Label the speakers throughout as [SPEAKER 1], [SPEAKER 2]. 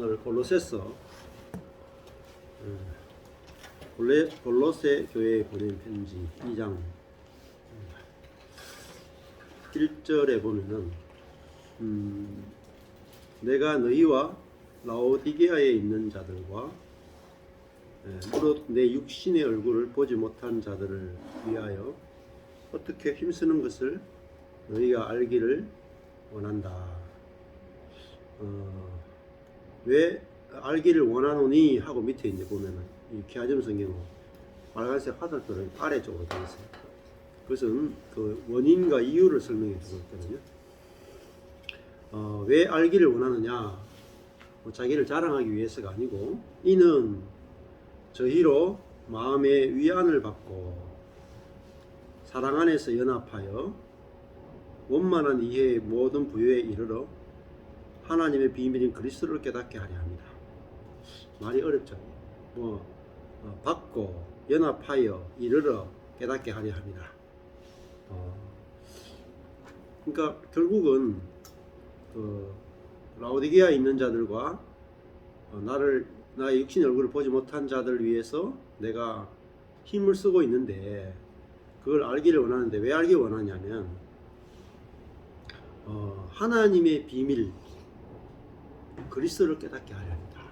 [SPEAKER 1] 오늘 골로새서 골로새 교회에 보낸 편지 2장 1절에 보면은 내가 너희와 라오디게아에 있는 자들과 무릇 내 육신의 얼굴을 보지 못한 자들을 위하여 어떻게 힘쓰는 것을 너희가 알기를 원한다. 왜 알기를 원하노니 하고 밑에 이제 보면은 이 기하점 성경은 빨간색 화살표를 아래쪽으로 되어 있어요. 그것은 그 원인과 이유를 설명해 주고 있거든요. 왜 알기를 원하느냐? 자기를 자랑하기 위해서가 아니고, 이는 저희로 마음의 위안을 받고 사랑 안에서 연합하여 원만한 이해의 모든 부여에 이르러 하나님의 비밀인 그리스도를 깨닫게 하려 합니다. 말이 어렵죠. 받고 연합하여 이르러 깨닫게 하려 합니다. 그러니까 결국은 라오디게아에 있는 자들과 나의 육신의 얼굴을 보지 못한 자들을 위해서 내가 힘을 쓰고 있는데, 그걸 알기를 원하는데 왜 알기 원하냐면 하나님의 비밀 그리스도를 깨닫게 하려 합니다.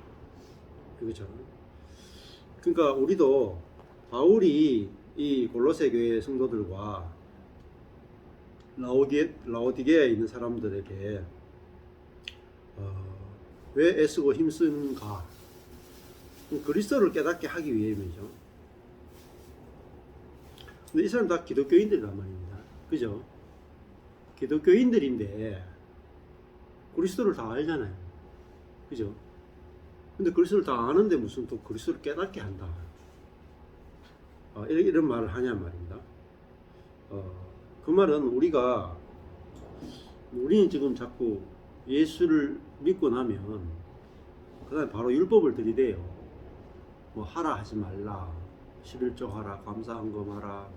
[SPEAKER 1] 그렇죠? 그러니까 우리도 바울이 이 골로새 교회 성도들과 라오디게아에 있는 사람들에게 왜 애쓰고 힘쓰는가? 그리스도를 깨닫게 하기 위함이죠. 근데 이 사람 다 기독교인들이란 말입니다. 그죠? 기독교인들인데 그리스도를 다 알잖아요. 그죠? 근데 그리스도를 다 아는데 무슨 또 그리스도를 깨닫게 한다. 이런 말을 하냐 말입니다. 그 말은 우리는 지금 자꾸 예수를 믿고 나면 그 다음에 바로 율법을 들이대요. 하라 하지 말라, 11조 하라, 감사한금 하라,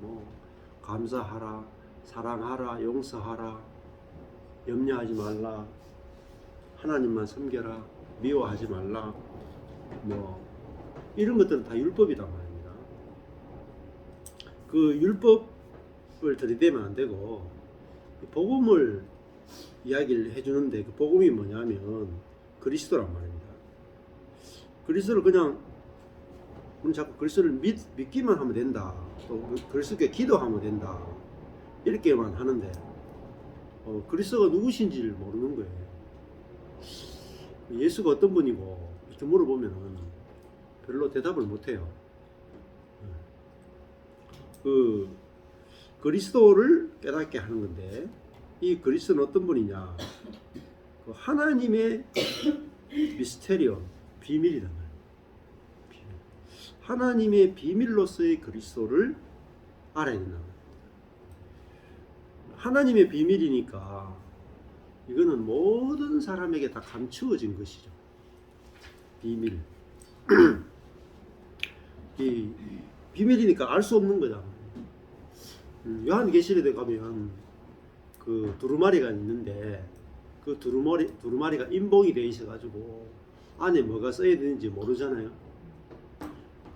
[SPEAKER 1] 감사하라, 사랑하라, 용서하라, 염려하지 말라, 하나님만 섬겨라, 미워하지 말라, 이런 것들은 다 율법이란 말입니다. 그 율법을 들이대면 안 되고 복음을 이야기를 해주는데, 그 복음이 뭐냐면 그리스도란 말입니다. 그리스도를 그냥 우리는 자꾸 그리스도를 믿기만 하면 된다, 또 그리스도께 기도하면 된다, 이렇게만 하는데 그리스도가 누구신지를 모르는 거예요. 예수가 어떤 분이고 이렇게 물어보면 별로 대답을 못해요. 그 그리스도를 깨닫게 하는 건데, 이 그리스도는 어떤 분이냐? 하나님의 미스테리온, 비밀이란 말이에요. 하나님의 비밀로서의 그리스도를 알아야 된다. 하나님의 비밀이니까 이거는 모든 사람에게 다 감추어진 것이죠. 비밀. 이 비밀이니까 알 수 없는 거잖아. 요한계시록에 가면 그 두루마리가 있는데, 그 두루마리가 인봉이 되어 있어가지고 안에 뭐가 써야 되는지 모르잖아요.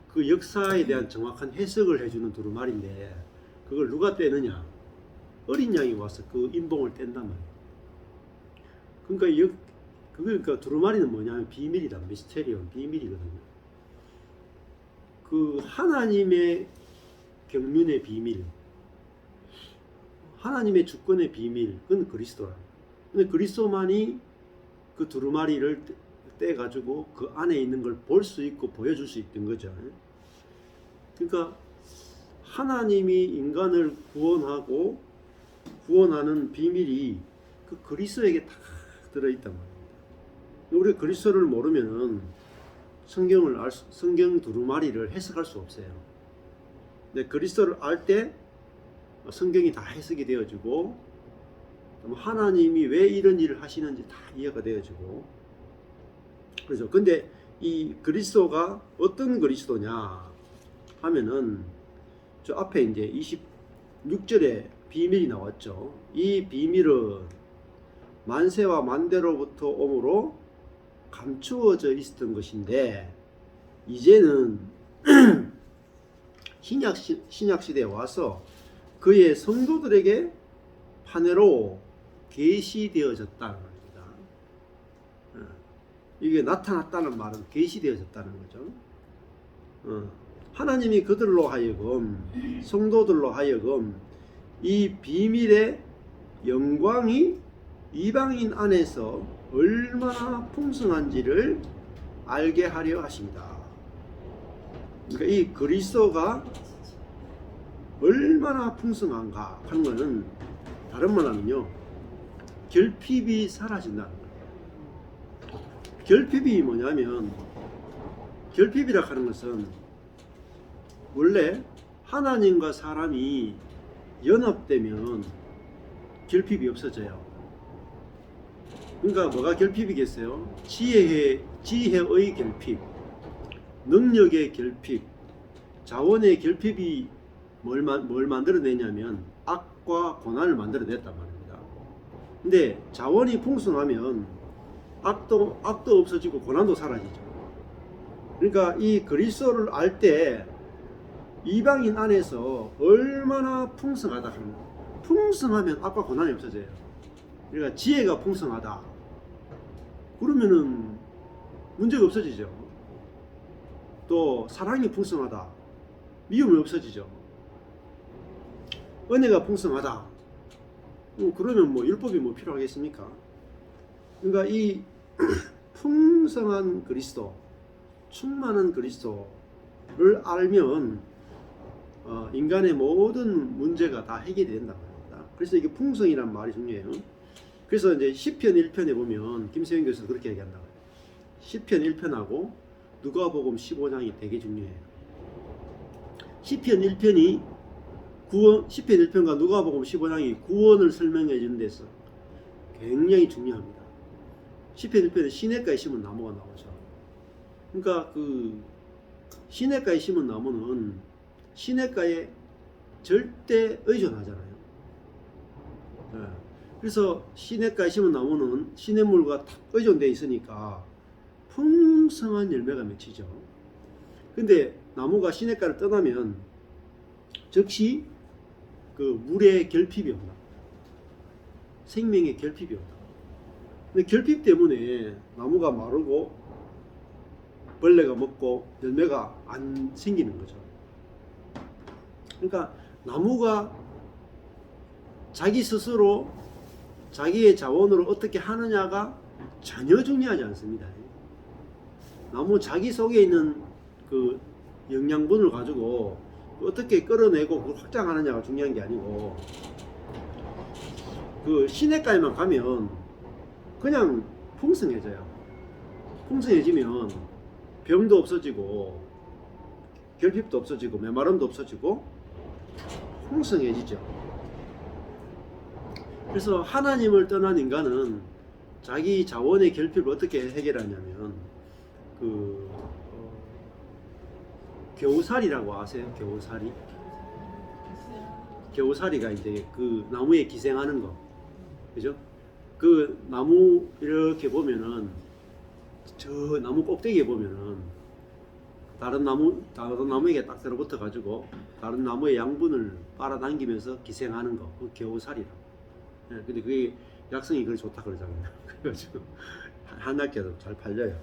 [SPEAKER 1] 그 역사에 대한 정확한 해석을 해주는 두루마리인데, 그걸 누가 떼느냐? 어린 양이 와서 그 인봉을 뗀단 말이에요. 그러니까 두루마리는 뭐냐면 비밀이다, 미스테리온, 비밀이거든요. 그 하나님의 경륜의 비밀, 하나님의 주권의 비밀, 그건 그리스도라. 근데 그리스도만이 그 두루마리를 떼가지고 그 안에 있는 걸 볼 수 있고 보여줄 수 있던 거죠. 그러니까 하나님이 인간을 구원하고 구원하는 비밀이 그 그리스도에게 다 들어있단 말입니다. 우리가 그리스도를 모르면은 성경 두루마리를 해석할 수 없어요. 근데 그리스도를 알 때 성경이 다 해석이 되어지고, 하나님이 왜 이런 일을 하시는지 다 이해가 되어지고, 그렇죠. 근데 이 그리스도가 어떤 그리스도냐 하면은 저 앞에 이제 26절에 비밀이 나왔죠. 이 비밀은 만세와 만대로부터 오므로 감추어져 있었던 것인데 이제는 신약 시대에 와서 그의 성도들에게 판례로 계시되어졌다는 겁니다. 이게 나타났다는 말은 계시되어졌다는 거죠. 하나님이 그들로 하여금 성도들로 하여금 이 비밀의 영광이 이방인 안에서 얼마나 풍성한지를 알게 하려 하십니다. 그러니까 이 그리스도가 얼마나 풍성한가 하는 것은 다른 말하면요, 결핍이 사라진다는 거예요. 결핍이 뭐냐면, 결핍이라 하는 것은 원래 하나님과 사람이 연합되면 결핍이 없어져요. 그러니까 뭐가 결핍이겠어요? 지혜의 결핍, 능력의 결핍, 자원의 결핍이 뭘 만들어내냐면 악과 고난을 만들어냈단 말입니다. 근데 자원이 풍성하면 악도 없어지고 고난도 사라지죠. 그러니까 이 그리스도를 알 때 이방인 안에서 얼마나 풍성하다 하는 거예요. 풍성하면 악과 고난이 없어져요. 그러니까 지혜가 풍성하다 그러면은 문제가 없어지죠. 또 사랑이 풍성하다, 미움이 없어지죠. 은혜가 풍성하다, 그러면 뭐 율법이 뭐 필요하겠습니까? 그러니까 이 풍성한 그리스도, 충만한 그리스도를 알면 인간의 모든 문제가 다 해결이 된단 말입니다. 그래서 이게 풍성이란 말이 중요해요. 그래서 이제 시편 1편에 보면 김세영 교수도 그렇게 얘기한다. 시편 1편하고 누가복음 15장이 되게 중요해요. 시편 1편과 누가복음 15장이 구원을 설명해 주는 데서 굉장히 중요합니다. 시편 1편에 시냇가에 심은 나무가 나오죠. 그러니까 그 시냇가에 심은 나무는 시냇가에 절대 의존하잖아요. 그래서 시냇가에 심은 나무는 시냇물과 탁 의존되어 있으니까 풍성한 열매가 맺히죠. 근데 나무가 시냇가를 떠나면 즉시 그 물의 결핍이 온다. 생명의 결핍이 온다. 근데 결핍 때문에 나무가 마르고 벌레가 먹고 열매가 안 생기는 거죠. 그러니까 나무가 자기 스스로 자기의 자원으로 어떻게 하느냐가 전혀 중요하지 않습니다. 나무 자기 속에 있는 그 영양분을 가지고 어떻게 끌어내고 그걸 확장하느냐가 중요한 게 아니고, 그 시냇가에만 가면 그냥 풍성해져요. 풍성해지면 병도 없어지고 결핍도 없어지고 메마름도 없어지고 풍성해지죠. 그래서 하나님을 떠난 인간은 자기 자원의 결핍을 어떻게 해결하냐면 겨우살이라고 아세요? 겨우살이가 이제 그 나무에 기생하는 거, 그죠? 그 나무 이렇게 보면은 저 나무 꼭대기에 보면은 다른 나무에게 딱 들어붙어 가지고 다른 나무의 양분을 빨아당기면서 기생하는 거, 그 겨우살이라고. 예, 근데 그게 약성이 그리 좋다 그러잖아요. 그래가지고 한약계도 잘 팔려요.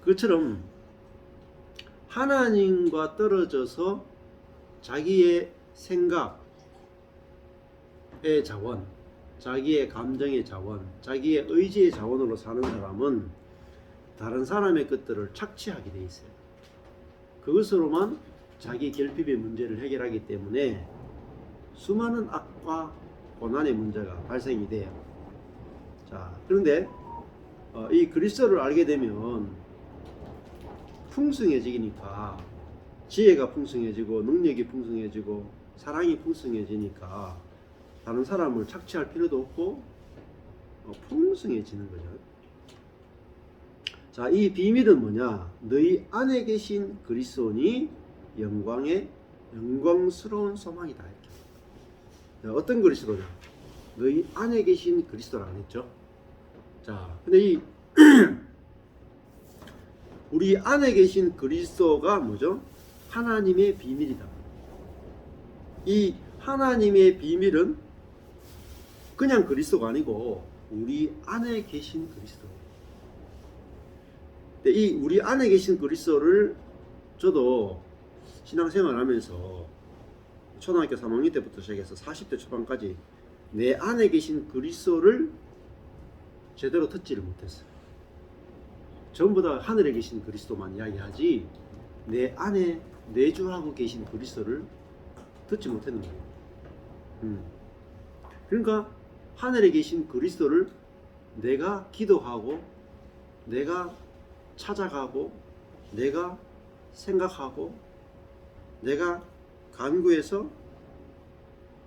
[SPEAKER 1] 그것처럼 하나님과 떨어져서 자기의 생각의 자원, 자기의 감정의 자원, 자기의 의지의 자원으로 사는 사람은 다른 사람의 것들을 착취하게 돼 있어요. 그것으로만 자기 결핍의 문제를 해결하기 때문에 수많은 악과 고난의 문제가 발생이 돼요. 자, 그런데 이 그리스도를 알게 되면 풍성해지니까, 지혜가 풍성해지고 능력이 풍성해지고 사랑이 풍성해지니까 다른 사람을 착취할 필요도 없고 풍성해지는 거죠. 자, 이 비밀은 뭐냐? 너희 안에 계신 그리스도니 영광스러운 소망이다. 자, 어떤 그리스도냐? 너희 안에 계신 그리스도라고 했죠. 자, 근데 이 우리 안에 계신 그리스도가 뭐죠? 하나님의 비밀이다. 이 하나님의 비밀은 그냥 그리스도가 아니고 우리 안에 계신 그리스도. 근데 이 우리 안에 계신 그리스도를 저도 신앙생활 하면서 초등학교 3학년 때부터 시작해서 40대 초반까지 내 안에 계신 그리스도를 제대로 듣지를 못했어요. 전부 다 하늘에 계신 그리스도만 이야기하지 내 안에 내주하고 계신 그리스도를 듣지 못했는 거예요. 그러니까 하늘에 계신 그리스도를 내가 기도하고 내가 찾아가고 내가 생각하고 내가 간구해서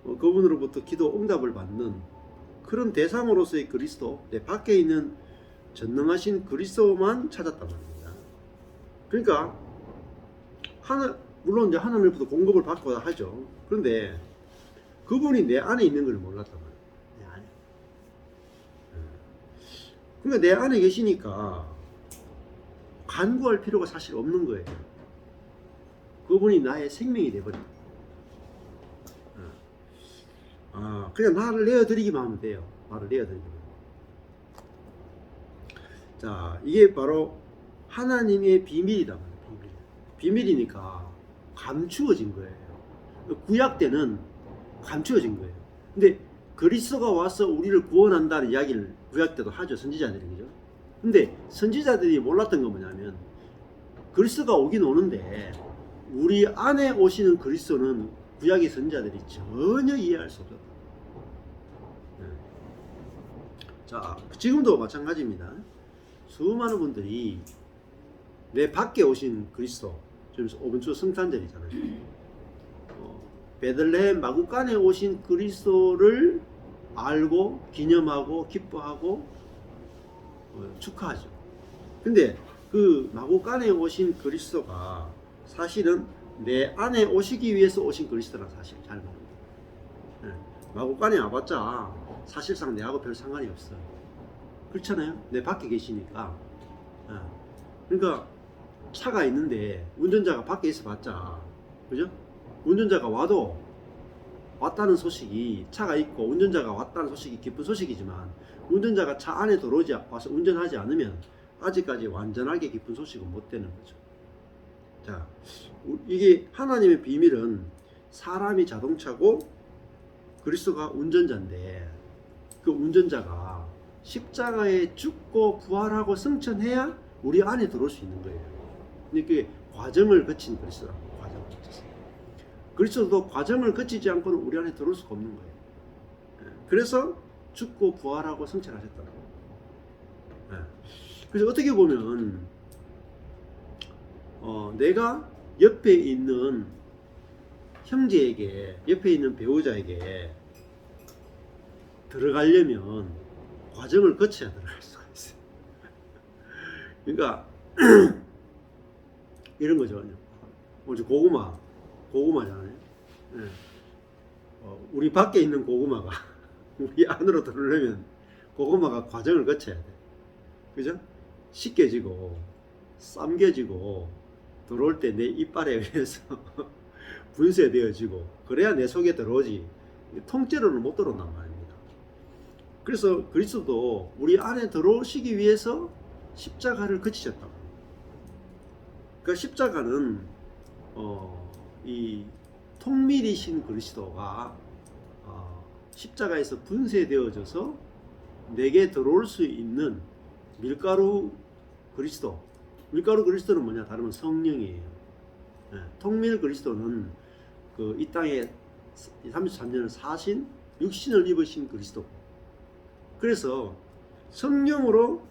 [SPEAKER 1] 그분으로부터 기도 응답을 받는 그런 대상으로서의 그리스도, 내 밖에 있는 전능하신 그리스도만 찾았단 말입니다. 그러니까 물론 이제 하나님으로부터 공급을 받고야 하죠. 그런데 그분이 내 안에 있는 걸 몰랐단 말이에요. 내 안에. 그러니까 내 안에 계시니까 간구할 필요가 사실 없는 거예요. 그분이 나의 생명이 되버립니다. 그냥 나를 내어드리기만 하면 돼요. 나를 내어드리기만. 자, 이게 바로 하나님의 비밀이다. 비밀이니까 감추어진 거예요. 구약 때는 감추어진 거예요. 근데 그리스도가 와서 우리를 구원한다는 이야기를 구약 때도 하죠. 선지자들이. 그죠? 근데 선지자들이 몰랐던 건 뭐냐면 그리스도가 오긴 오는데 우리 안에 오시는 그리스도는 구약의 선지자들이 전혀 이해할 수 없었다. 자, 지금도 마찬가지입니다. 수많은 분들이 내 밖에 오신 그리스도, 지금 오번주 성탄절이잖아요. 베들레헴 마구간에 오신 그리스도를 알고 기념하고 기뻐하고 축하하죠. 근데 그 마구간에 오신 그리스도가 사실은 내 안에 오시기 위해서 오신 그리스도란 사실 잘 모릅니다. 마구간에 와봤자 사실상 내하고 별 상관이 없어요. 그렇잖아요. 내 밖에 계시니까. 그러니까 차가 있는데 운전자가 밖에 있어 봤자, 그죠? 운전자가 왔다는 소식이, 차가 있고 운전자가 왔다는 소식이 기쁜 소식이지만 운전자가 차 안에 들어오지 와서 운전하지 않으면 아직까지 완전하게 기쁜 소식은 못 되는 거죠. 자, 이게 하나님의 비밀은 사람이 자동차고 그리스도가 운전자인데 그 운전자가 십자가에 죽고 부활하고 승천해야 우리 안에 들어올 수 있는 거예요. 근데 그게 과정을 거친 그리스도라고. 과정을 거쳤어요. 그리스도도 과정을 거치지 않고는 우리 안에 들어올 수가 없는 거예요. 그래서 죽고 부활하고 승천하셨다고. 그래서 어떻게 보면 내가 옆에 있는 형제에게, 옆에 있는 배우자에게 들어가려면 과정을 거쳐야 들어갈 수가 있어요. 그러니까 이런 거죠. 고구마잖아요. 우리 밖에 있는 고구마가 우리 안으로 들어오려면 고구마가 과정을 거쳐야 돼. 그죠? 씻겨지고 삶겨지고 들어올 때 내 이빨에 의해서 분쇄되어지고 그래야 내 속에 들어오지 통째로는 못 들어온단 말입니다. 그래서 그리스도도 우리 안에 들어오시기 위해서 십자가를 거치셨다. 그러니까 십자가는 이 통밀이신 그리스도가 십자가에서 분쇄되어져서 내게 들어올 수 있는 밀가루 그리스도. 밀가루 그리스도는 뭐냐? 다르면 성령이에요. 통밀 그리스도는 이 땅에 33년을 사신 육신을 입으신 그리스도. 그래서 성령으로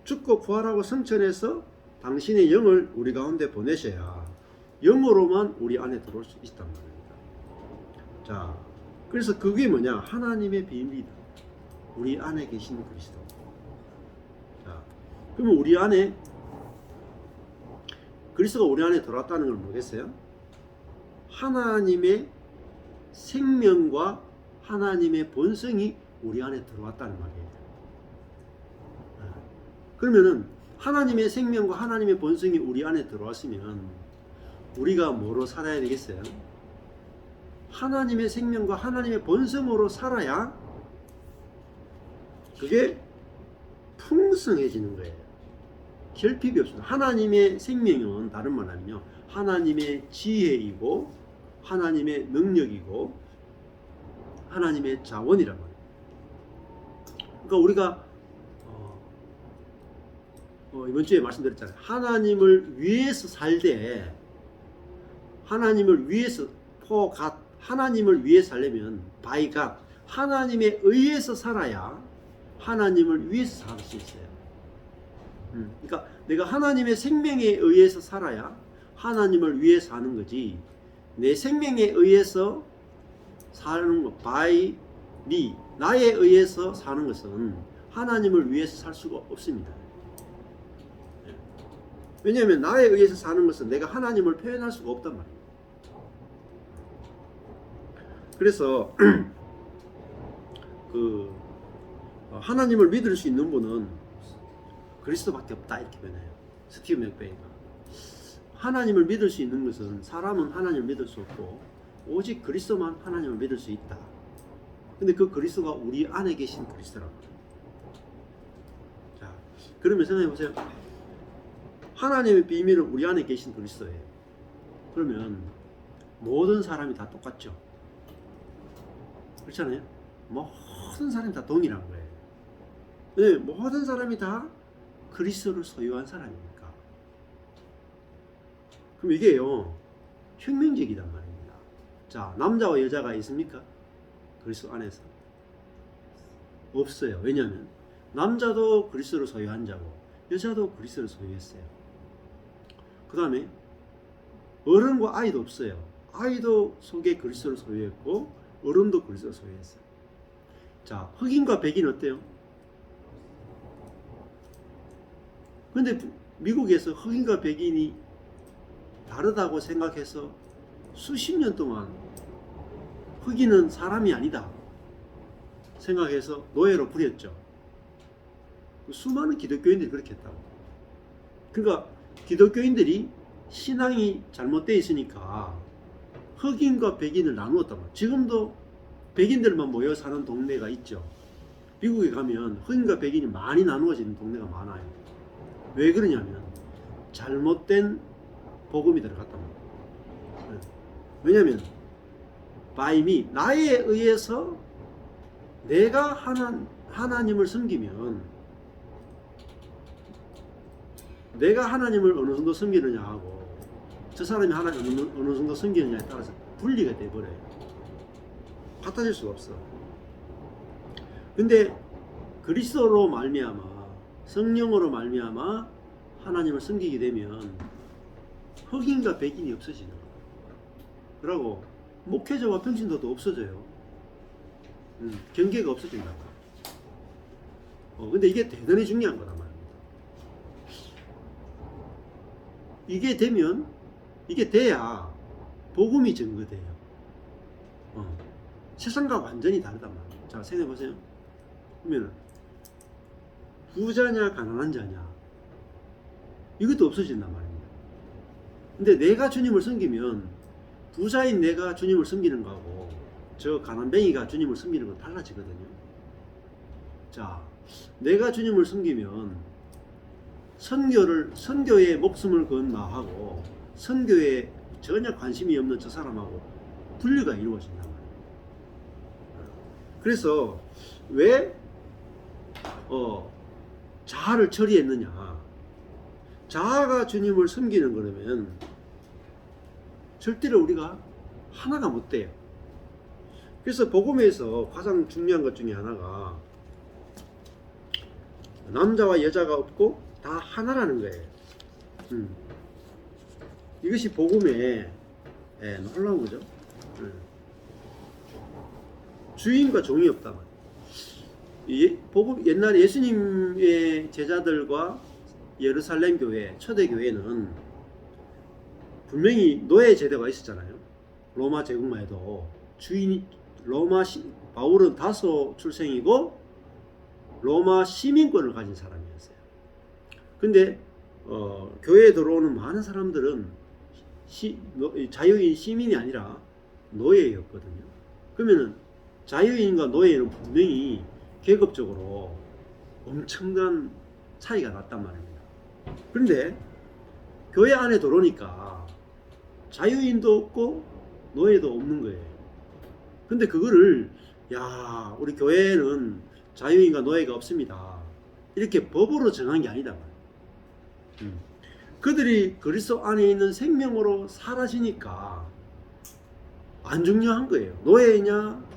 [SPEAKER 1] 죽고 부활하고 승천해서 당신의 영을 우리 가운데 보내셔야 영으로만 우리 안에 들어올 수 있단 말입니다. 자, 그래서 그게 뭐냐? 하나님의 비밀이다. 우리 안에 계신 그리스도. 자, 그러면 우리 안에 그리스도가 우리 안에 들어왔다는 걸 뭐겠어요? 하나님의 생명과 하나님의 본성이 우리 안에 들어왔다는 말이에요. 그러면은 하나님의 생명과 하나님의 본성이 우리 안에 들어왔으면 우리가 뭐로 살아야 되겠어요? 하나님의 생명과 하나님의 본성으로 살아야 그게 풍성해지는 거예요. 결핍이 없습니다. 하나님의 생명은 다른 말 하면요, 하나님의 지혜이고 하나님의 능력이고 하나님의 자원이란 말이에요. 그러니까 우리가 이번 주에 말씀드렸잖아요. 하나님을 위해서 살되 하나님을 위해서 하나님을 위해 살려면 by God, 하나님에 의해서 살아야 하나님을 위해서 살 수 있어요. 그러니까 내가 하나님의 생명에 의해서 살아야 하나님을 위해 사는 거지, 내 생명에 의해서 사는 것, by me, 나에 의해서 사는 것은 하나님을 위해서 살 수가 없습니다. 왜냐하면 나에 의해서 사는 것은 내가 하나님을 표현할 수가 없단 말이에요. 그래서 하나님을 믿을 수 있는 분은 그리스도밖에 없다, 이렇게 변해요. 스티븐 맥베이가 하나님을 믿을 수 있는 것은, 사람은 하나님을 믿을 수 없고 오직 그리스도만 하나님을 믿을 수 있다. 근데 그 그리스도가 우리 안에 계신 그리스도라고. 자, 그러면 생각해 보세요. 하나님의 비밀은 우리 안에 계신 그리스도예요. 그러면 모든 사람이 다 똑같죠. 그렇잖아요. 모든 사람이 다 동일한 거예요. 네, 모든 사람이 다 그리스도를 소유한 사람이니까. 그럼 이게요, 혁명적이단 말입니다. 자, 남자와 여자가 있습니까? 그리스도 안에서 없어요. 왜냐하면 남자도 그리스도를 소유한 자고 여자도 그리스도를 소유했어요. 그 다음에 어른과 아이도 없어요. 아이도 속에 그리스도를 소유했고 어른도 그리스도를 소유했어요. 자, 흑인과 백인 어때요? 근데 미국에서 흑인과 백인이 다르다고 생각해서 수십 년 동안 흑인은 사람이 아니다 생각해서 노예로 부렸죠. 수많은 기독교인들이 그렇게 했다고. 그러니까 기독교인들이 신앙이 잘못되어 있으니까 흑인과 백인을 나누었단 말이에요. 지금도 백인들만 모여 사는 동네가 있죠. 미국에 가면 흑인과 백인이 많이 나누어지는 동네가 많아요. 왜 그러냐면 잘못된 복음이 들어갔단 말이에요. 왜냐하면 by me, 나에 의해서 내가 하나님을 섬기면, 내가 하나님을 어느 정도 섬기느냐 하고 저 사람이 하나님을 어느 정도 섬기느냐에 따라서 분리가 돼버려요. 같아질 수가 없어. 근데 그리스도로 말미암아, 성령으로 말미암아 하나님을 섬기게 되면 흑인과 백인이 없어지는 거예요. 그러고 목회자와 평신도도 없어져요. 경계가 없어진다고. 근데 이게 대단히 중요한 거란 말입니다. 이게 돼야 복음이 증거돼요. 세상과 완전히 다르단 말이에요. 자, 생각해 보세요. 그러면 부자냐 가난한 자냐 이것도 없어진단 말입니다. 근데 내가 주님을 섬기면 부자인 내가 주님을 섬기는 거하고 저 가난뱅이가 주님을 섬기는 건 달라지거든요. 자, 내가 주님을 섬기면 선교에 목숨을 건 나하고 선교에 전혀 관심이 없는 저 사람하고 분리가 이루어진단 말이에요. 그래서 왜 자아를 처리했느냐? 자아가 주님을 섬기는 거라면 절대로 우리가 하나가 못 돼요. 그래서 복음에서 가장 중요한 것 중에 하나가 남자와 여자가 없고 다 하나라는 거예요. 이것이 복음의 놀라운 거죠. 주인과 종이 없다. 복음, 옛날에 예수님의 제자들과 예루살렘 교회, 초대교회는 분명히 노예 제도가 있었잖아요. 로마 제국만 해도 바울은 다소 출생이고 로마 시민권을 가진 사람이었어요. 근데 교회에 들어오는 많은 사람들은 자유인 시민이 아니라 노예였거든요. 그러면은 자유인과 노예는 분명히 계급적으로 엄청난 차이가 났단 말입니다. 그런데 교회 안에 들어오니까 자유인도 없고 노예도 없는 거예요. 근데 그거를 야, 우리 교회는 자유인과 노예가 없습니다, 이렇게 법으로 정한 게 아니다 말이에요. 그들이 그리스도 안에 있는 생명으로 사라지니까 안 중요한 거예요. 노예냐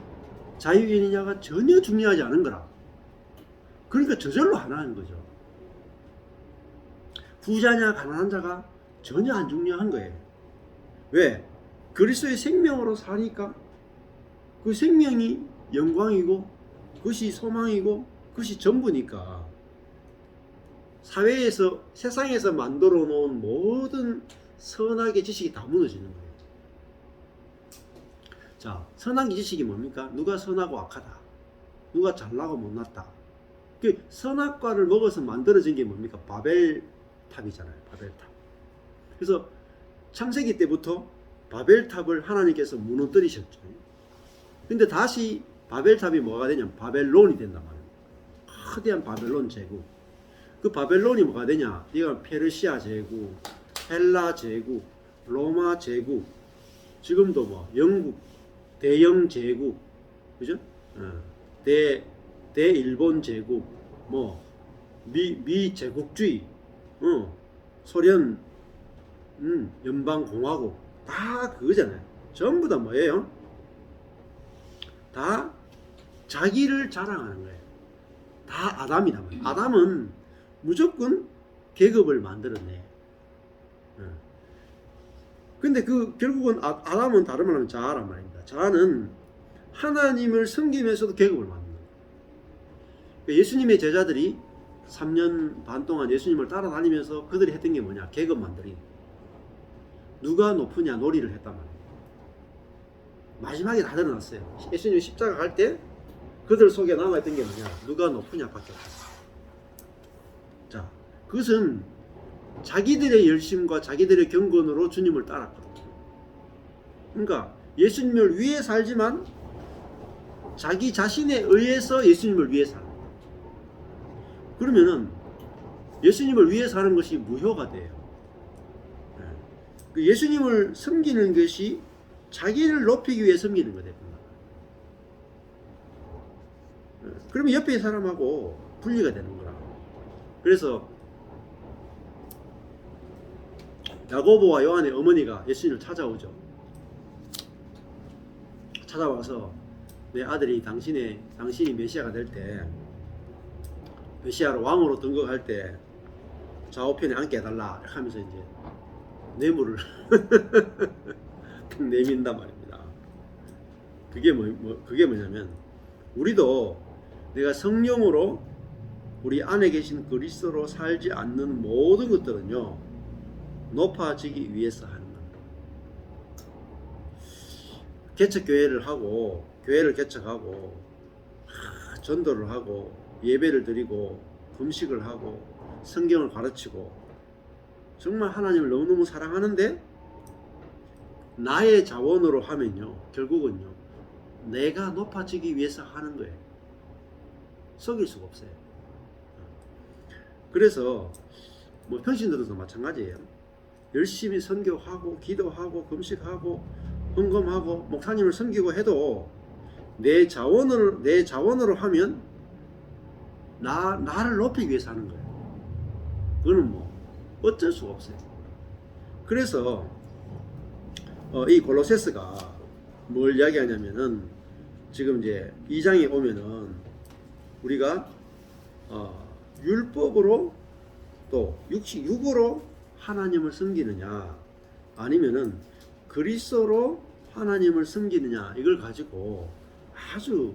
[SPEAKER 1] 자유인이냐가 전혀 중요하지 않은 거라. 그러니까 저절로 안 하는 거죠. 부자냐 가난한 자가 전혀 안 중요한 거예요. 왜? 그리스도의 생명으로 사니까 그 생명이 영광이고 그것이 소망이고 그것이 전부니까 사회에서 세상에서 만들어 놓은 모든 선악의 지식이 다 무너지는 거예요. 자, 선악의 지식이 뭡니까? 누가 선하고 악하다, 누가 잘나고 못났다. 그 선악과를 먹어서 만들어진 게 뭡니까? 바벨탑이잖아요. 바벨탑. 그래서 창세기 때부터 바벨탑을 하나님께서 무너뜨리셨죠. 근데 다시 바벨탑이 뭐가 되냐면 바벨론이 된단 말이에요. 거대한 바벨론 제국. 그 바벨론이 뭐가 되냐? 이건 페르시아 제국, 헬라 제국, 로마 제국, 지금도 뭐 영국 대영 제국, 그죠? 대일본 제국, 뭐 미 제국주의, 소련 연방공화국, 다 그거잖아요. 전부 다 뭐예요? 다 자기를 자랑하는 거예요. 다 아담이다 말이에요. 아담은 무조건 계급을 만들어내. 근데 그 결국은 아담은 다른 말로 하면 자아란 말입니다. 자아는 하나님을 섬기면서도 계급을 만든다. 예수님의 제자들이 3년 반 동안 예수님을 따라다니면서 그들이 했던 게 뭐냐? 계급 만들기. 누가 높으냐 놀이를 했단 말이에요. 마지막에 다 드러났어요. 예수님이 십자가 갈 때 그들 속에 남아있던 게 뭐냐? 누가 높으냐 밖에 없었어요. 자, 그것은 자기들의 열심과 자기들의 경건으로 주님을 따랐거든요. 그러니까 예수님을 위해 살지만 자기 자신에 의해서 예수님을 위해 사는 거예요. 그러면은 예수님을 위해 사는 것이 무효가 돼요. 예수님을 섬기는 것이 자기를 높이기 위해 섬기는 거예요. 그러면 옆에 사람하고 분리가 되는 거라. 그래서 야고보와 요한의 어머니가 예수님을 찾아오죠. 찾아와서 내 아들이 당신이 메시아가 될 때, 메시아로 왕으로 등극할 때 좌우편에 앉게 해달라 하면서 이제 뇌물을 내민단 말입니다. 그게 뭐냐면, 우리도 내가 성령으로 우리 안에 계신 그리스도로 살지 않는 모든 것들은요, 높아지기 위해서 하는 겁니다. 개척교회를 하고, 교회를 개척하고, 전도를 하고, 예배를 드리고, 금식을 하고, 성경을 가르치고, 정말 하나님을 너무너무 사랑하는데 나의 자원으로 하면요, 결국은요, 내가 높아지기 위해서 하는 거예요. 속일 수가 없어요. 그래서 뭐 평신도들도 마찬가지예요. 열심히 선교하고 기도하고 금식하고 헌금하고 목사님을 섬기고 해도 내 자원으로 하면 나를 높이기 위해서 하는 거예요. 그거는 뭐 어쩔 수가 없어요. 그래서 이 골로새서가 뭘 이야기하냐면은, 지금 이제 2장에 오면은 우리가 율법으로 또 육으로 하나님을 섬기느냐 아니면은 그리스도로 하나님을 섬기느냐, 이걸 가지고 아주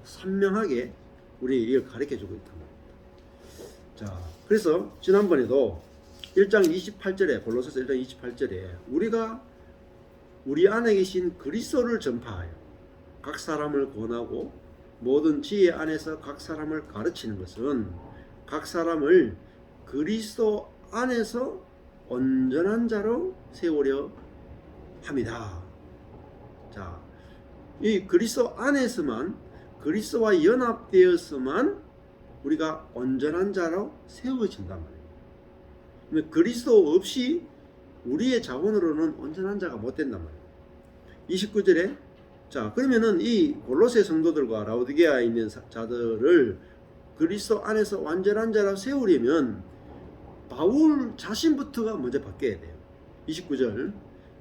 [SPEAKER 1] 선명하게 우리 이걸 가르쳐 주고 있단 말입니다. 자, 그래서 지난번에도 1장 28절에, 골로새서 1장 28절에 우리가 우리 안에 계신 그리스도를 전파하여 각 사람을 권하고 모든 지혜 안에서 각 사람을 가르치는 것은 각 사람을 그리스도 안에서 온전한 자로 세우려 합니다. 자, 이 그리스도 안에서만, 그리스도와 연합되어서만 우리가 온전한 자로 세워진단 말이에요. 그리스도 없이 우리의 자원으로는 온전한 자가 못 된단 말이에요. 29절에 자, 그러면은 이 골로새 성도들과 라오디게아에 있는 자들을 그리스도 안에서 완전한 자로 세우려면 바울 자신부터가 먼저 바뀌어야 돼요. 29절,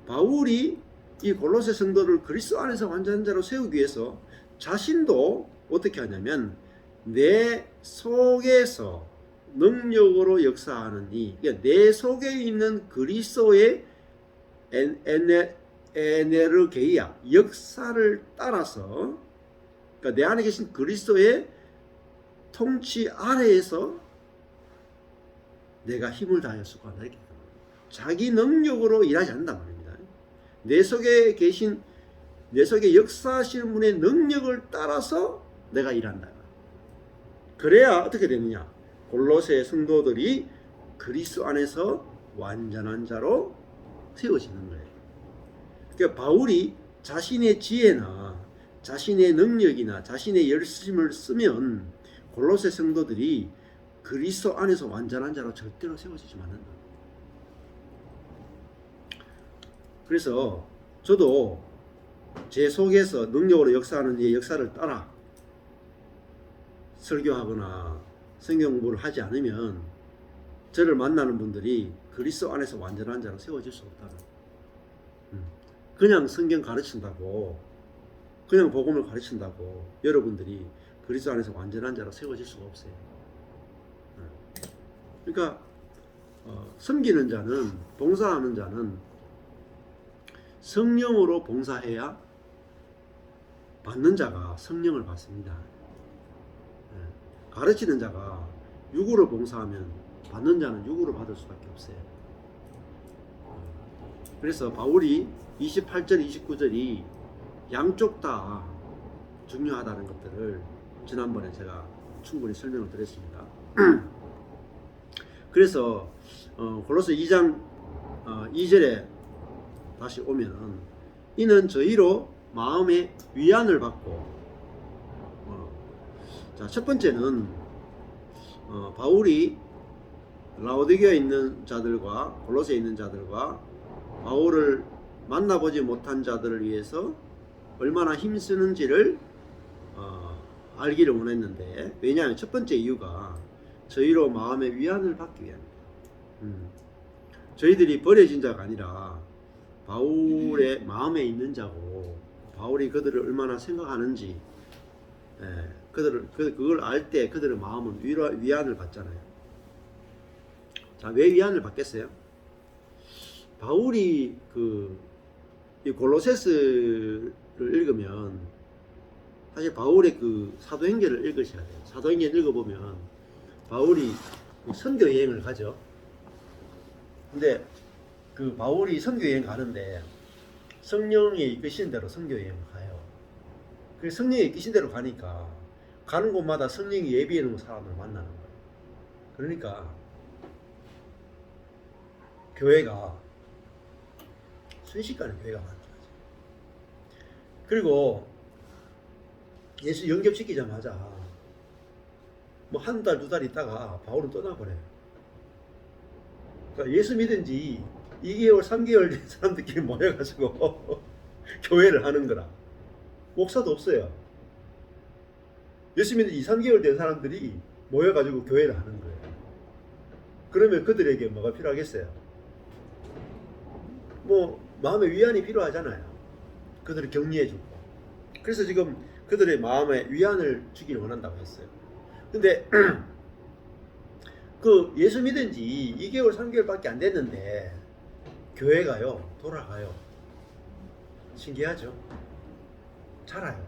[SPEAKER 1] 바울이 이 골로새 성도를 그리스도 안에서 완전한 자로 세우기 위해서 자신도 어떻게 하냐면 내 속에서 능력으로 역사하는 그러니까 내 속에 있는 그리스도의 에네르게이아 역사를 따라서, 그러니까 내 안에 계신 그리스도의 통치 아래에서 내가 힘을 다하여 수고한다. 자기 능력으로 일하지 않는단 말입니다. 내 속에 역사하시는 분의 능력을 따라서 내가 일한다. 그래야 어떻게 되느냐? 골로새 성도들이 그리스도 안에서 완전한 자로 세워지는 거예요. 그러니까 바울이 자신의 지혜나 자신의 능력이나 자신의 열심을 쓰면 골로새 성도들이 그리스도 안에서 완전한 자로 절대로 세워지지 않는다. 그래서 저도 제 속에서 능력으로 역사하는 이 역사를 따라 설교하거나 성경 공부를 하지 않으면 저를 만나는 분들이 그리스도 안에서 완전한 자로 세워질 수 없다. 그냥 성경 가르친다고, 그냥 복음을 가르친다고 여러분들이 그리스도 안에서 완전한 자로 세워질 수가 없어요. 그러니까 섬기는 자는, 봉사하는 자는 성령으로 봉사해야 받는 자가 성령을 받습니다. 가르치는 자가 육으로 봉사하면 받는 자는 육으로 받을 수밖에 없어요. 그래서 바울이 28절, 29절이 양쪽 다 중요하다는 것들을 지난번에 제가 충분히 설명을 드렸습니다. 그래서 골로새 2장 2절에 다시 오면은 이는 저희로 마음의 위안을 받고, 자, 첫 번째는 바울이 라오디게아에 있는 자들과 골로새에 있는 자들과 바울을 만나보지 못한 자들을 위해서 얼마나 힘쓰는지를 알기를 원했는데, 왜냐하면 첫 번째 이유가 저희로 마음의 위안을 받기 위함입니다. 저희들이 버려진 자가 아니라 바울의 마음에 있는 자고, 바울이 그들을 얼마나 생각하는지, 그걸 알 때 그들의 마음은 위안을 받잖아요. 자, 왜 위안을 받겠어요? 바울이 이 골로새서를 읽으면 사실 바울의 그 사도행전을 읽으셔야 돼요. 사도행전 읽어보면 바울이 선교 여행을 가죠. 근데 그 바울이 선교 여행 가는데 성령이 이끄신 대로 선교 여행을 가요. 그래서 성령이 이끄신 대로 가니까 가는 곳마다 성령이 예비해 놓은 사람을 만나는 거예요. 그러니까 교회가 순식간에 교회가 만들어져요. 그리고 예수 영접시키자마자 뭐 한 달, 두 달 있다가 바울은 떠나버려요. 그러니까 예수 믿은 지 2개월, 3개월 된 사람들끼리 모여가지고 교회를 하는 거라. 목사도 없어요. 예수 믿은 지 2, 3개월 된 사람들이 모여가지고 교회를 하는 거예요. 그러면 그들에게 뭐가 필요하겠어요? 뭐 마음의 위안이 필요하잖아요. 그들을 격려해주고. 그래서 지금 그들의 마음에 위안을 주기를 원한다고 했어요. 근데 그 예수 믿은 지 2개월, 3개월밖에 안 됐는데 교회가요 돌아가요. 신기하죠? 자라요.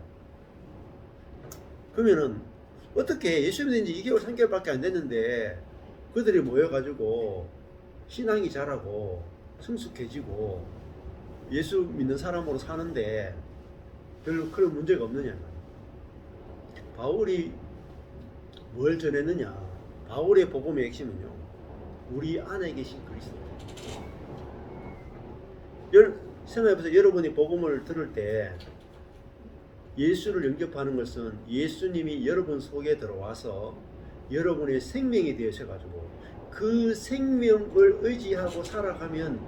[SPEAKER 1] 그러면은 어떻게 예수 믿은 지 2개월, 3개월밖에 안 됐는데 그들이 모여가지고 신앙이 자라고 성숙해지고 예수 믿는 사람으로 사는데 별로 그런 문제가 없느냐. 바울이 뭘 전했느냐? 바울의 복음의 핵심은요, 우리 안에 계신 그리스도. 생각해보세요. 여러분이 복음을 들을 때 예수를 영접하는 것은 예수님이 여러분 속에 들어와서 여러분의 생명이 되어셔가지고 그 생명을 의지하고 살아가면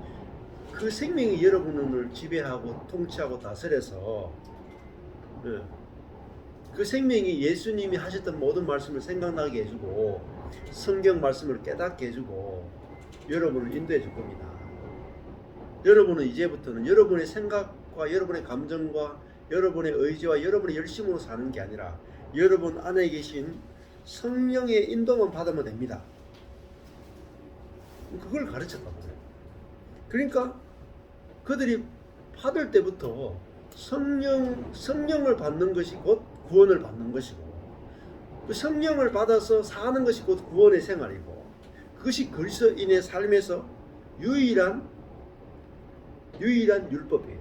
[SPEAKER 1] 그 생명이 여러분을 지배하고 통치하고 다스려서 그 생명이 예수님이 하셨던 모든 말씀을 생각나게 해주고 성경 말씀을 깨닫게 해주고 여러분을 인도해 줄 겁니다. 여러분은 이제부터는 여러분의 생각과 여러분의 감정과 여러분의 의지와 여러분의 열심으로 사는 게 아니라 여러분 안에 계신 성령의 인도만 받으면 됩니다. 그걸 가르쳤단 말이에요. 그러니까 그들이 받을 때부터 성령을 받는 것이 곧 구원을 받는 것이고 그 성령을 받아서 사는 것이 곧 구원의 생활이고 그것이 그리스도인의 삶에서 유일한 율법이에요.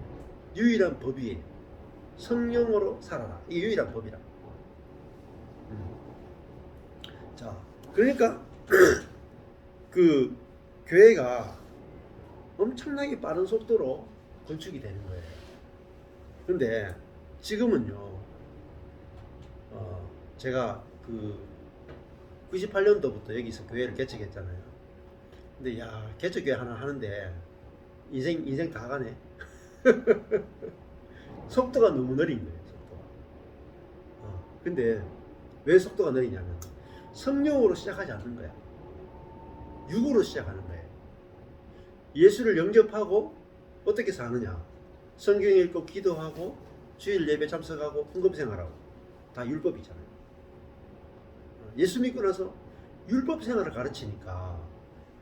[SPEAKER 1] 유일한 법이에요. 성령으로 살아라. 이게 유일한 법이라. 자, 그러니까 그 교회가 엄청나게 빠른 속도로 건축이 되는 거예요. 근데 지금은요, 제가 그 98년도부터 여기서 교회를 개척했잖아요. 근데 야, 개척교회 하나 하는데 인생 다 가네. 속도가 너무 느린 거예요. 속도가. 근데 왜 속도가 느리냐면 성령으로 시작하지 않는 거야. 육으로 시작하는 거예요. 예수를 영접하고 어떻게 사느냐? 성경 읽고 기도하고 주일 예배 참석하고 헌금 생활하고 다 율법이잖아요. 예수 믿고 나서 율법 생활을 가르치니까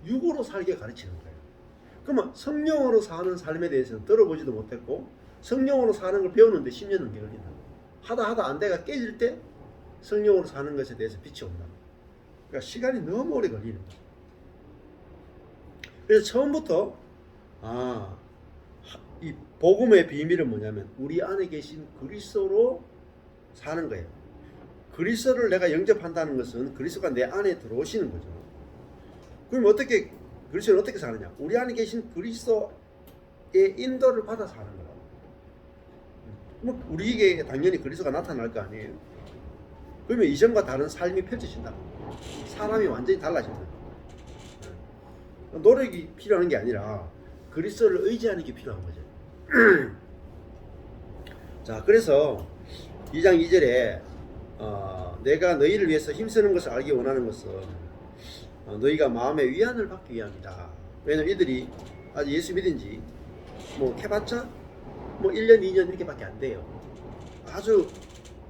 [SPEAKER 1] 육으로 살게 가르치는 거예요. 그러면 성령으로 사는 삶에 대해서는 들어보지도 못했고 성령으로 사는 걸 배우는데 10년 넘게 걸린다. 하다 안 돼가 깨질 때 성령으로 사는 것에 대해서 빛이 온다. 그러니까 시간이 너무 오래 걸리는 거예요. 그래서 처음부터 이 복음의 비밀은 뭐냐면 우리 안에 계신 그리스도로 사는 거예요. 그리스도를 내가 영접한다는 것은 그리스도가 내 안에 들어오시는 거죠. 그럼 어떻게 그리스도는 어떻게 사느냐? 우리 안에 계신 그리스도의 인도를 받아 사는 거라. 뭐 우리에게 당연히 그리스도가 나타날 거 아니에요. 그러면 이전과 다른 삶이 펼쳐진다. 사람이 완전히 달라진다. 노력이 필요한 게 아니라 그리스도를 의지하는 게 필요한 거죠. 자, 그래서 2장 2절에 내가 너희를 위해서 힘쓰는 것을 알기 원하는 것은 너희가 마음의 위안을 받기 위함이다. 왜냐면 이들이 아직 예수 믿은 지 뭐 해봤자 뭐 1년 2년 이렇게밖에 안 돼요. 아주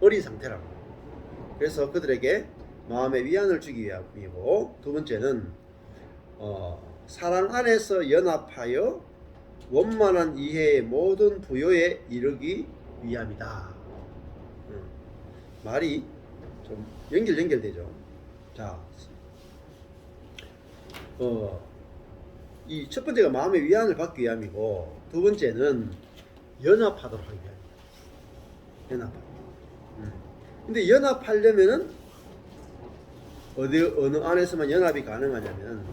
[SPEAKER 1] 어린 상태라고. 그래서 그들에게 마음의 위안을 주기 위함이고, 두 번째는 사랑 안에서 연합하여 원만한 이해의 모든 부요에 이르기 위함이다. 말이 좀 연결되죠. 자, 이 첫 번째가 마음의 위안을 받기 위함이고, 두 번째는 연합하도록 하기 위함이다. 연합하기. 근데 연합하려면은 어느 안에서만 연합이 가능하냐면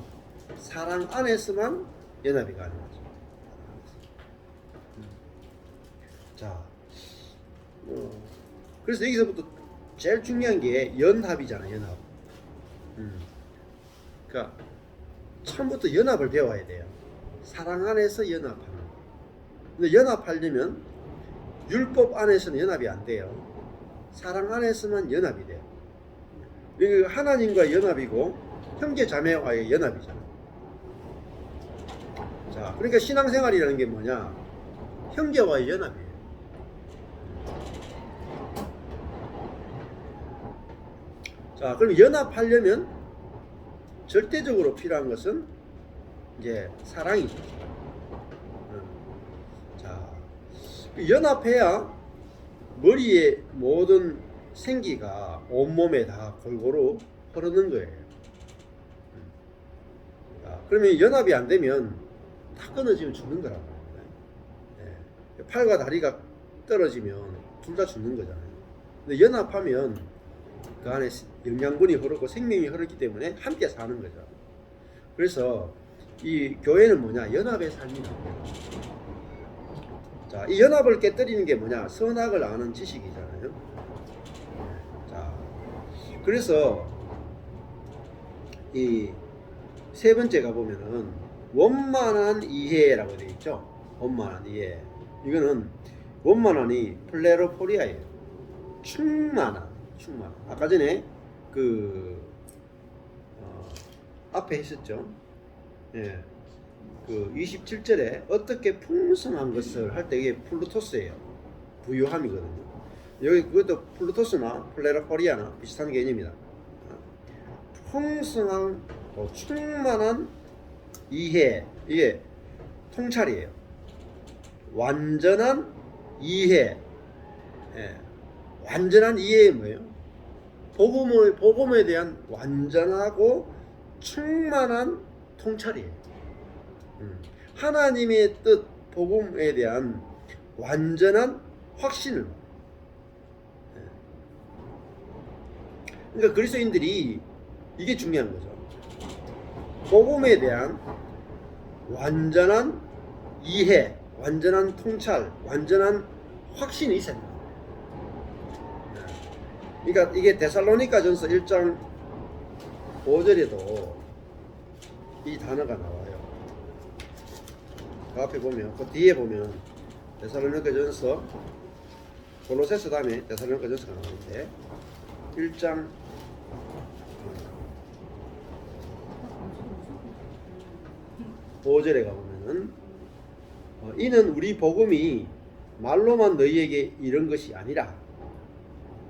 [SPEAKER 1] 사랑 안에서만 연합이 가능하죠. 자, 그래서 여기서부터 제일 중요한 게 연합이잖아. 연합. 그러니까 처음부터 연합을 배워야 돼요. 사랑 안에서 연합하는 거. 근데 연합하려면 율법 안에서는 연합이 안 돼요. 사랑 안에서만 연합이 돼요. 하나님과 연합이고 형제 자매와의 연합이잖아. 자, 그러니까 신앙생활이라는 게 뭐냐? 형제와의 연합이에요. 자, 그럼 연합하려면 절대적으로 필요한 것은 이제 사랑이죠. 자, 연합해야 머리에 모든 생기가 온몸에 다 골고루 흐르는 거예요. 자, 그러면 연합이 안 되면 다 끊어지면 죽는 거라고. 네. 팔과 다리가 떨어지면 둘 다 죽는 거잖아요. 근데 연합하면 그 안에 영양분이 흐르고 생명이 흐르기 때문에 함께 사는 거죠. 그래서 이 교회는 뭐냐? 연합의 삶이라고. 자, 이 연합을 깨뜨리는 게 뭐냐? 선악을 아는 지식이잖아요. 자, 그래서 이 세 번째가 보면은 원만한 이해라고 되어 있죠. 원만한 이해. 이거는 원만한이 플레로포리아예요. 충만한. 아까 전에 앞에 했었죠. 예. 그 27절에 어떻게 풍성한 것을 할 때 이게 플루토스예요. 부유함이거든요. 여기 그것도 플루토스나 플레로포리아나 비슷한 개념이다. 풍성한 충만한 이해, 이게 통찰이에요. 완전한 이해. 예. 완전한 이해는 뭐예요? 복음에 대한 완전하고 충만한 통찰이에요. 하나님의 뜻, 복음에 대한 완전한 확신을. 그러니까 그리스도인들이 이게 중요한 거죠. 복음에 대한 완전한 이해, 완전한 통찰, 완전한 확신이 있어야 됩니다. 그러니까 이게 데살로니가전서 1장 5절에도 이 단어가 나와요. 그 앞에 보면, 그 뒤에 보면 데살로니가전서, 골로새서 다음에 데살로니가전서가 나오는데 1장 5절에 가보면은 이는 우리 복음이 말로만 너희에게 이른 것이 아니라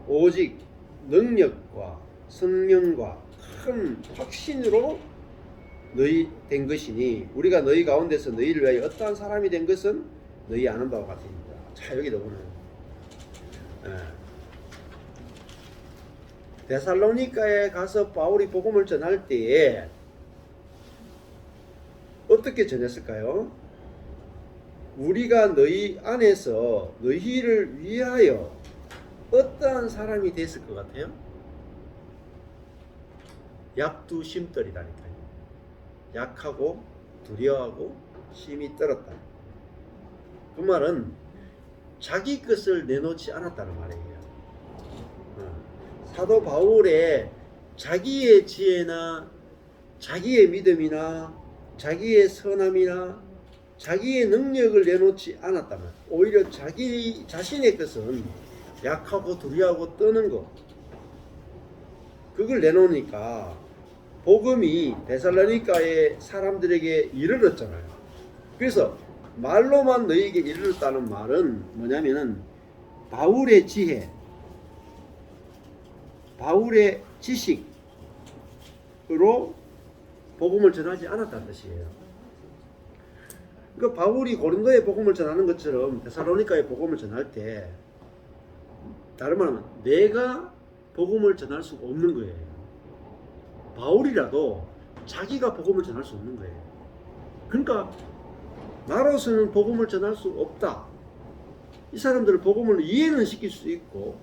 [SPEAKER 1] 오직 능력과 성령과 큰 확신으로 너희 된 것이니 우리가 너희 가운데서 너희를 위하여 어떠한 사람이 된 것은 너희 아는 바와 같으니라. 자, 여기도 보면 데살로니가에 가서 바울이 복음을 전할 때에 어떻게 전했을까요? 우리가 너희 안에서 너희를 위하여 어떠한 사람이 됐을 것 같아요? 약두심떨이라니까요. 약하고 두려워하고 심히 떨었다. 그 말은 자기 것을 내놓지 않았다는 말이에요. 사도 바울의 자기의 지혜나 자기의 믿음이나 자기의 선함이나 자기의 능력을 내놓지 않았다면 오히려 자기 자신의 것은 약하고 두려워하고 떠는 것, 그걸 내놓으니까 복음이 데살로니가의 사람들에게 이르렀잖아요. 그래서 말로만 너희에게 이르렀다는 말은 뭐냐면은 바울의 지혜, 바울의 지식으로 복음을 전하지 않았다는 뜻이에요. 그러니까 바울이 고린도에 복음을 전하는 것처럼 데살로니가에 복음을 전할 때 다른 말하면 내가 복음을 전할 수가 없는 거예요. 바울이라도 자기가 복음을 전할 수 없는 거예요. 그러니까 나로서는 복음을 전할 수 없다. 이 사람들을 복음을 이해는 시킬 수 있고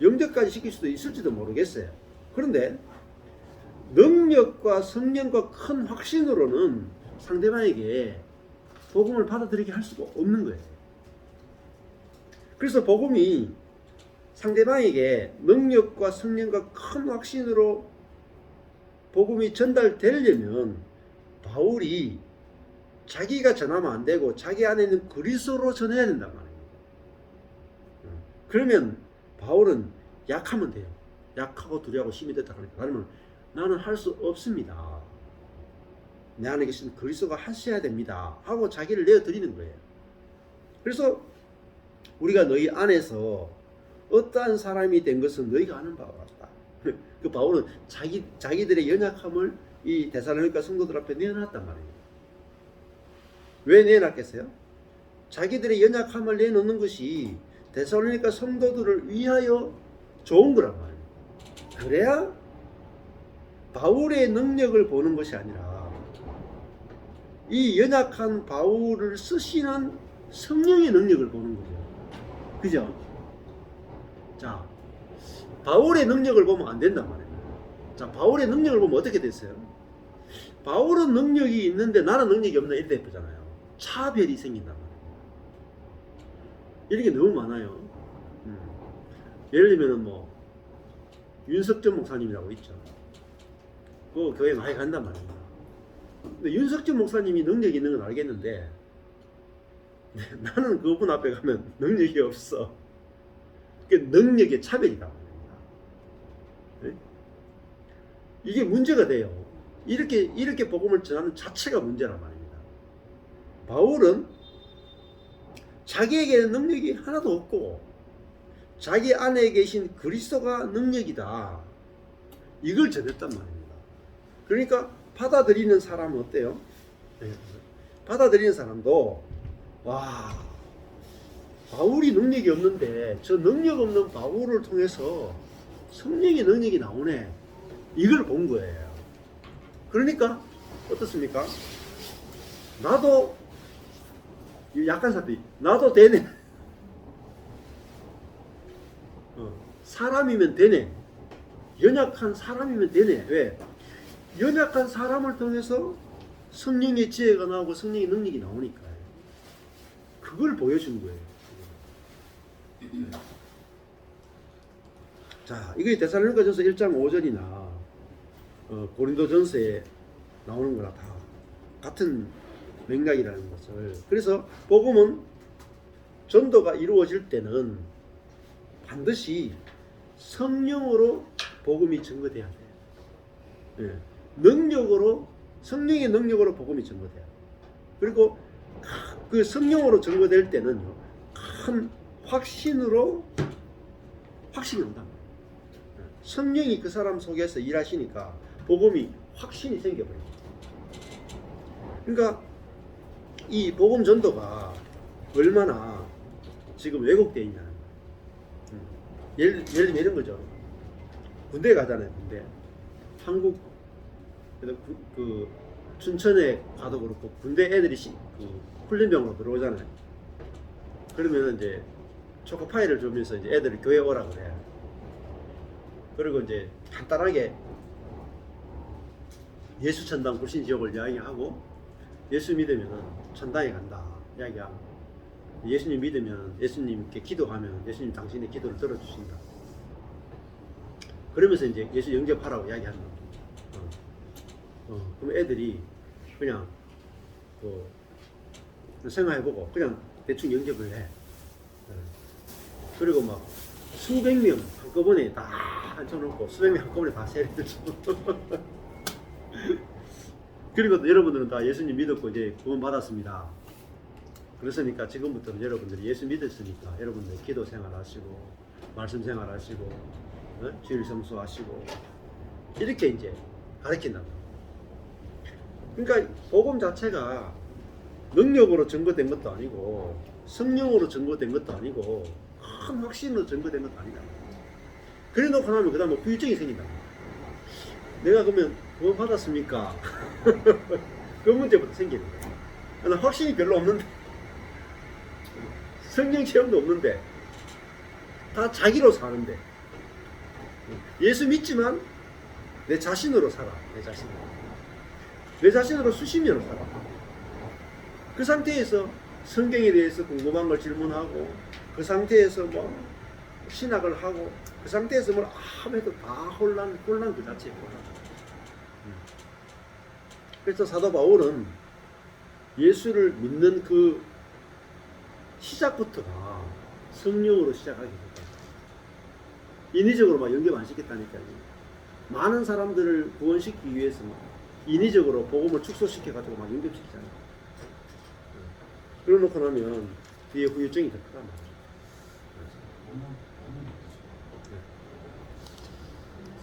[SPEAKER 1] 영접까지 시킬 수도 있을지도 모르겠어요. 그런데 능력과 성령과 큰 확신으로는 상대방에게 복음을 받아들이게 할 수가 없는 거예요. 그래서 복음이 상대방에게 능력과 성령과 큰 확신으로 복음이 전달되려면 바울이 자기가 전하면 안 되고 자기 안에 있는 그리스도로 전해야 된단 말이에요. 그러면 바울은 약하면 돼요. 약하고 두려워하고 심히 됐다 하니까 그러면 나는 할 수 없습니다. 내 안에 계신 그리스도가 하셔야 됩니다. 하고 자기를 내어드리는 거예요. 그래서 우리가 너희 안에서 어떠한 사람이 된 것은 너희가 아는 바와 같다. 그 바울은 자기들의 연약함을 이 데살로니가 성도들 앞에 내어놨단 말이에요. 왜 내어놨겠어요? 자기들의 연약함을 내놓는 것이 데살로니가 성도들을 위하여 좋은 거란 말이에요. 그래야 바울의 능력을 보는 것이 아니라 이 연약한 바울을 쓰시는 성령의 능력을 보는 거죠. 그죠? 자, 바울의 능력을 보면 안 된단 말이에요. 자, 바울의 능력을 보면 어떻게 됐어요? 바울은 능력이 있는데 나는 능력이 없는 이렇게 예쁘잖아요. 차별이 생긴단 말이에요. 이런 게 너무 많아요. 예를 들면 뭐 윤석전 목사님이라고 있죠. 그 교회 많이 간단 말입니다. 근데 윤석전 목사님이 능력이 있는 건 알겠는데 나는 그분 앞에 가면 능력이 없어. 그 능력의 차별이다 말입니다. 네? 이게 문제가 돼요. 이렇게 복음을 전하는 자체가 문제란 말입니다. 바울은 자기에게는 능력이 하나도 없고 자기 안에 계신 그리스도가 능력이다. 이걸 전했단 말입니다. 그러니까 받아들이는 사람은 어때요? 네. 받아들이는 사람도 와, 바울이 능력이 없는데 저 능력 없는 바울을 통해서 성령의 능력이 나오네. 이걸 본 거예요. 그러니까 어떻습니까? 나도 약한 사람이 나도 되네. 사람이면 되네. 연약한 사람이면 되네. 왜? 연약한 사람을 통해서 성령의 지혜가 나오고 성령의 능력이 나오니까요. 그걸 보여준 거예요. 자, 이게 데살로니가전서 1장 5절이나 고린도전서에 나오는 거랑 다 같은 맥락이라는 것을. 그래서 복음은 전도가 이루어질 때는 반드시 성령으로 복음이 증거돼야 돼요. 예. 능력으로, 성령의 능력으로 복음이 증거돼야 돼요. 그리고 그 성령으로 증거될 때는요, 큰 확신으로 확신이 온다. 성령이 그 사람 속에서 일하시니까 복음이 확신이 생겨버립니다. 그러니까 이 복음 전도가 얼마나 지금 왜곡되어 있냐는 거예요. 예를 들면 이런 거죠. 군대 가잖아요. 군대. 한국 그 춘천에 가도 그렇고 군대 애들이 그 훈련병으로 들어오잖아요. 그러면 이제 초코파이를 주면서 이제 애들을 교회 오라 그래. 그리고 이제 간단하게 예수 천당 불신 지옥을 이야기하고 예수 믿으면 천당에 간다 이야기하고 예수님 믿으면 예수님께 기도하면 예수님 당신의 기도를 들어주신다. 그러면서 이제 예수 영접하라고 이야기하는 거예요. 그럼 애들이 그냥 생각해보고 그냥 대충 영접을 해. 그리고 막 수백 명 한꺼번에 다 앉혀놓고 수백 명 한꺼번에 다 세례를 줘. 그리고 여러분들은 다 예수님 믿었고 이제 구원 받았습니다. 그렇으니까 지금부터는 여러분들이 예수 믿었으니까 여러분들 기도 생활하시고 말씀 생활하시고 주일 성수하시고 이렇게 이제 가르친다. 그러니까 복음 자체가 능력으로 증거된 것도 아니고 성령으로 증거된 것도 아니고 큰 확신으로 증거된 것도 아니다. 그래 놓고 나면 그 다음에 후유증이 생긴다. 내가 그러면 구원 받았습니까? 그 문제부터 생기는 거야. 확신이 별로 없는데 성령 체험도 없는데 다 자기로 사는데 예수 믿지만 내 자신으로 살아. 내 자신으로 수십 년을 살아. 그 상태에서 성경에 대해서 궁금한 걸 질문하고 그 상태에서 뭐 신학을 하고 그 상태에서 뭘 아무래도 다 혼란 그 자체에 혼란. 그래서 사도 바울은 예수를 믿는 그 시작부터가 성령으로 시작하게 됐다. 인위적으로 막 연결 안 시켰다니까요. 많은 사람들을 구원시키기 위해서 인위적으로 복음을 축소시켜가지고 막 연결시키잖아요. 그러놓고 나면 뒤에 후유증이 더 크단 말이에요.